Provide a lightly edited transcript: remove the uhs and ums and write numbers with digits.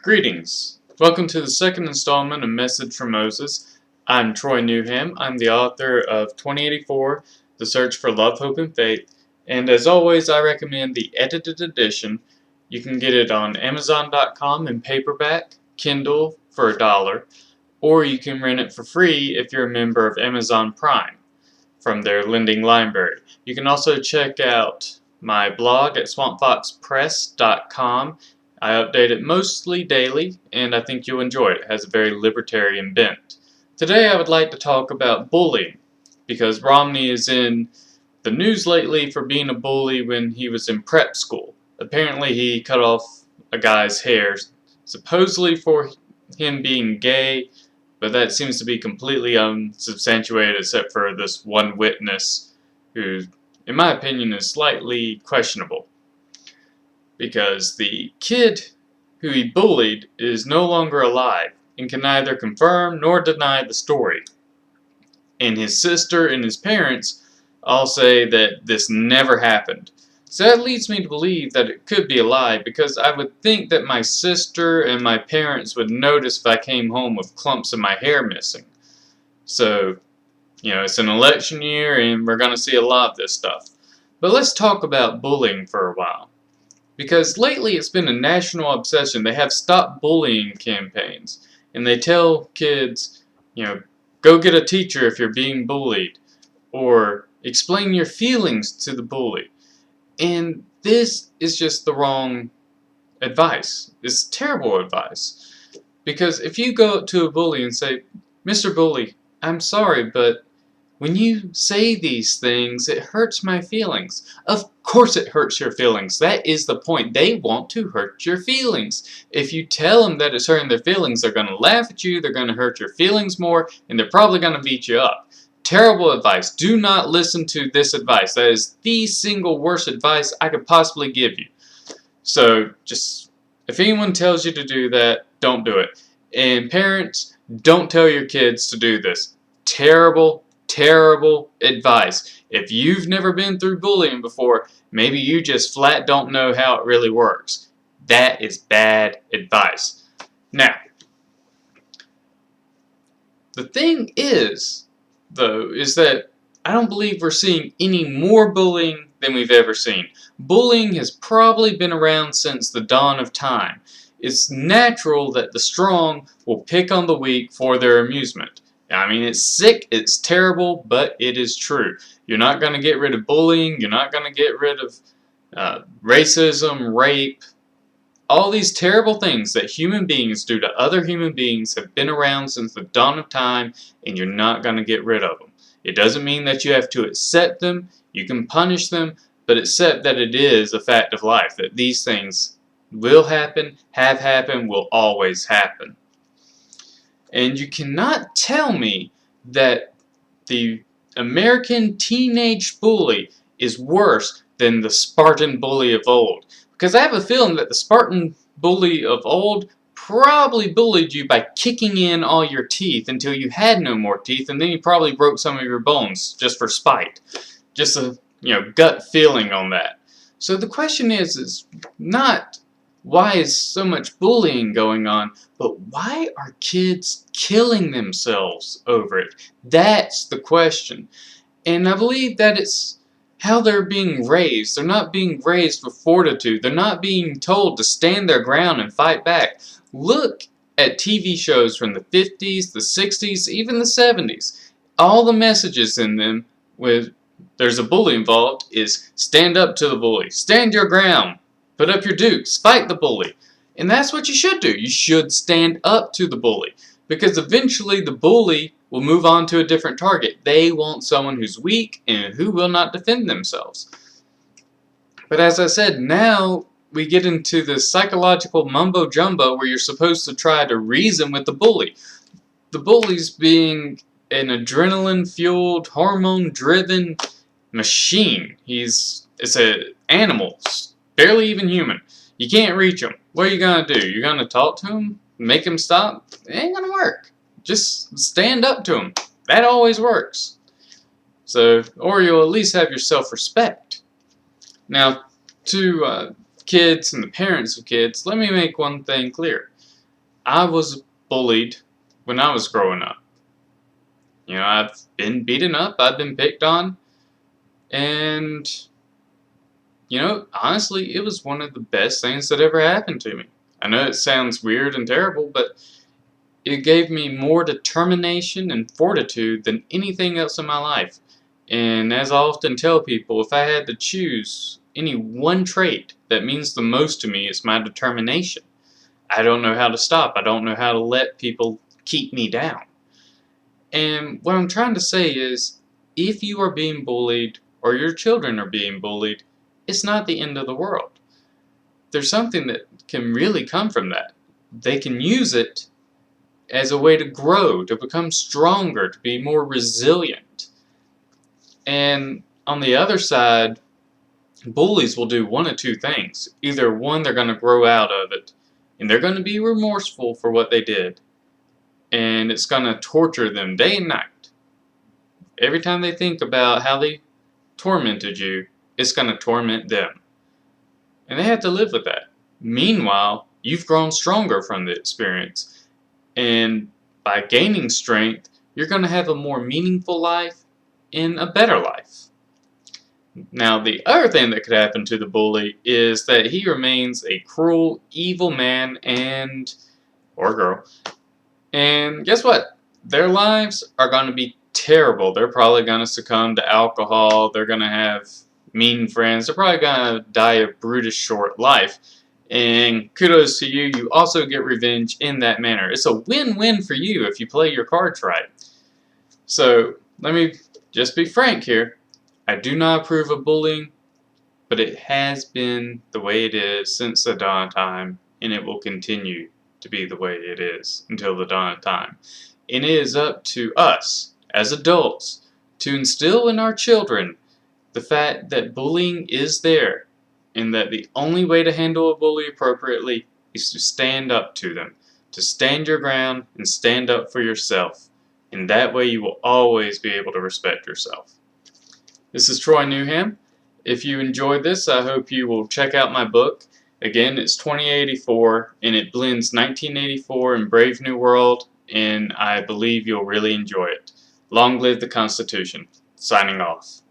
Greetings. Welcome to the second installment of Message from Moses. I'm Troy Newham. I'm the author of 2084, The Search for Love, Hope, and Faith. And as always, I recommend the edited edition. You can get it on Amazon.com in paperback, Kindle for $1, or you can rent it for free if you're a member of Amazon Prime from their lending library. You can also check out my blog at swampfoxpress.com. I update it mostly daily, and I think you'll enjoy it. It has a very libertarian bent. Today I would like to talk about bullying, because Romney is in the news lately for being a bully when he was in prep school. Apparently he cut off a guy's hair, supposedly for him being gay, but that seems to be completely unsubstantiated except for this one witness who, in my opinion, is slightly questionable. Because the kid who he bullied is no longer alive and can neither confirm nor deny the story. And his sister and his parents all say that this never happened. So that leads me to believe that it could be a lie, because I would think that my sister and my parents would notice if I came home with clumps of my hair missing. So, it's an election year and we're going to see a lot of this stuff. But let's talk about bullying for a while. Because lately it's been a national obsession. They have stop bullying campaigns. And they tell kids, go get a teacher if you're being bullied. Or explain your feelings to the bully. And this is just the wrong advice. It's terrible advice. Because if you go up to a bully and say, Mr. Bully, I'm sorry, but when you say these things, it hurts my feelings. Of course it hurts your feelings. That is the point. They want to hurt your feelings. If you tell them that it's hurting their feelings, they're going to laugh at you, they're going to hurt your feelings more, and they're probably going to beat you up. Terrible advice. Do not listen to this advice. That is the single worst advice I could possibly give you. So, if anyone tells you to do that, don't do it. And parents, don't tell your kids to do this. Terrible advice. If you've never been through bullying before, maybe you just flat don't know how it really works. That is bad advice. Now, the thing is, though, is that I don't believe we're seeing any more bullying than we've ever seen. Bullying has probably been around since the dawn of time. It's natural that the strong will pick on the weak for their amusement. I mean, it's sick, it's terrible, but it is true. You're not going to get rid of bullying, you're not going to get rid of racism, rape. All these terrible things that human beings do to other human beings have been around since the dawn of time, and you're not going to get rid of them. It doesn't mean that you have to accept them, you can punish them, but accept that it is a fact of life, that these things will happen, have happened, will always happen. And you cannot tell me that the American teenage bully is worse than the Spartan bully of old. Because I have a feeling that the Spartan bully of old probably bullied you by kicking in all your teeth until you had no more teeth, and then he probably broke some of your bones just for spite. Just a gut feeling on that. So the question is not why is so much bullying going on, but why are kids killing themselves over it? That's the question. And I believe that it's how they're being raised. They're not being raised with fortitude. They're not being told to stand their ground and fight back. Look at TV shows from the 50s, the 60s, even the 70s. All the messages in them with there's a bully involved is stand up to the bully. Stand your ground. Put up your dukes. Fight the bully. And that's what you should do. You should stand up to the bully. Because eventually the bully will move on to a different target. They want someone who's weak and who will not defend themselves. But as I said, now we get into this psychological mumbo-jumbo where you're supposed to try to reason with the bully. The bully's being an adrenaline-fueled, hormone-driven machine. It's an animal. Barely even human. You can't reach him. What are you going to do? You're going to talk to him? Make him stop? It ain't going to work. Just stand up to him. That always works. So, or you'll at least have your self-respect. Now, to kids and the parents of kids, let me make one thing clear. I was bullied when I was growing up. I've been beaten up, I've been picked on, and, honestly, it was one of the best things that ever happened to me. I know it sounds weird and terrible, but it gave me more determination and fortitude than anything else in my life. And as I often tell people, if I had to choose any one trait that means the most to me, it's my determination. I don't know how to stop. I don't know how to let people keep me down. And what I'm trying to say is, if you are being bullied or your children are being bullied, it's not the end of the world. There's something that can really come from that. They can use it as a way to grow, to become stronger, to be more resilient. And on the other side, bullies will do one of two things. Either one, they're going to grow out of it, and they're going to be remorseful for what they did, and it's going to torture them day and night. Every time they think about how they tormented you, it's going to torment them. And they have to live with that. Meanwhile, you've grown stronger from the experience, and by gaining strength, you're going to have a more meaningful life and a better life. Now, the other thing that could happen to the bully is that he remains a cruel, evil man or girl. And guess what? Their lives are going to be terrible. They're probably going to succumb to alcohol. They're going to have mean friends. They're probably going to die a brutish short life. And kudos to you. You also get revenge in that manner. It's a win-win for you if you play your cards right. So, let me just be frank here. I do not approve of bullying, but it has been the way it is since the dawn of time, and it will continue to be the way it is until the dawn of time. And it is up to us, as adults, to instill in our children the fact that bullying is there, and that the only way to handle a bully appropriately is to stand up to them, to stand your ground and stand up for yourself. And that way you will always be able to respect yourself. This is Troy Newham. If you enjoyed this, I hope you will check out my book. Again, it's 2084, and it blends 1984 and Brave New World, and I believe you'll really enjoy it. Long live the Constitution. Signing off.